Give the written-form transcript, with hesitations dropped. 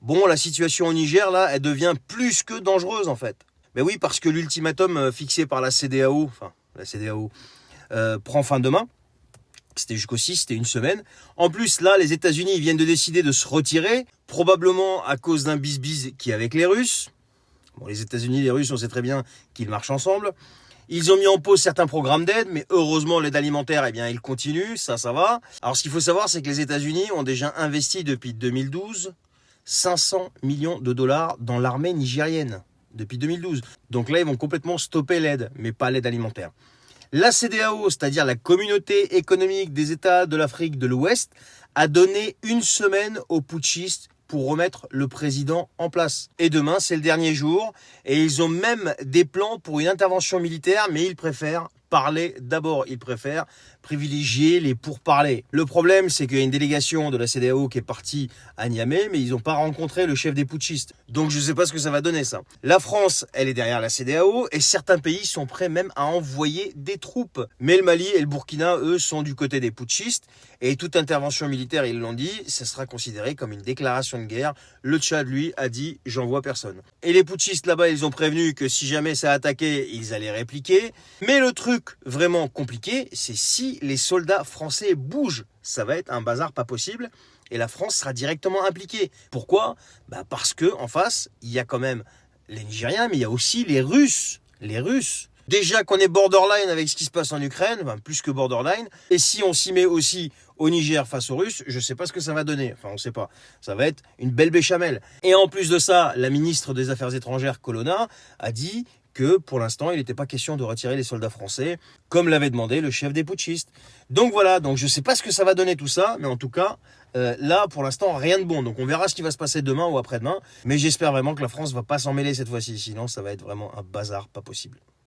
Bon, la situation au Niger, là, elle devient plus que dangereuse, en fait. Ben oui, parce que l'ultimatum fixé par la CEDEAO, prend fin demain. C'était jusqu'au 6, c'était une semaine. En plus, là, les États-Unis viennent de décider de se retirer, probablement à cause d'un bis-bis qui est avec les Russes. Bon, les États-Unis et les Russes, on sait très bien qu'ils marchent ensemble. Ils ont mis en pause certains programmes d'aide, mais heureusement, l'aide alimentaire, eh bien, il continue, ça va. Alors, ce qu'il faut savoir, c'est que les États-Unis ont déjà investi depuis 2012 500 millions de dollars dans l'armée nigérienne. Depuis 2012. Donc là, ils vont complètement stopper l'aide, mais pas l'aide alimentaire. La CEDEAO, c'est-à-dire la Communauté économique des États de l'Afrique de l'Ouest, a donné une semaine aux putschistes pour remettre le président en place. Et demain, c'est le dernier jour. Et ils ont même des plans pour une intervention militaire, mais ils préfèrent parler d'abord. Ils préfèrent privilégier les pourparlers. Le problème, c'est qu'il y a une délégation de la CEDEAO qui est partie à Niamey, mais ils n'ont pas rencontré le chef des putschistes. Donc je ne sais pas ce que ça va donner, ça. La France, elle est derrière la CEDEAO, et certains pays sont prêts même à envoyer des troupes. Mais le Mali et le Burkina, eux, sont du côté des putschistes, et toute intervention militaire, ils l'ont dit, ça sera considéré comme une déclaration de guerre. Le Tchad, lui, a dit « j'envoie personne ». Et les putschistes, là-bas, ils ont prévenu que si jamais ça attaquait, ils allaient répliquer. Mais le truc vraiment compliqué, c'est si les soldats français bougent. Ça va être un bazar pas possible. Et la France sera directement impliquée. Pourquoi ? Parce que en face, il y a quand même les Nigériens, mais il y a aussi les Russes. Les Russes. Déjà qu'on est borderline avec ce qui se passe en Ukraine, plus que borderline. Et si on s'y met aussi au Niger face aux Russes, je ne sais pas ce que ça va donner. Enfin, on ne sait pas. Ça va être une belle béchamel. Et en plus de ça, la ministre des Affaires étrangères, Colonna, a dit que pour l'instant, il n'était pas question de retirer les soldats français, comme l'avait demandé le chef des putschistes. Donc voilà, donc je ne sais pas ce que ça va donner tout ça, mais en tout cas, là, pour l'instant, rien de bon. Donc on verra ce qui va se passer demain ou après-demain. Mais j'espère vraiment que la France ne va pas s'en mêler cette fois-ci, sinon ça va être vraiment un bazar pas possible.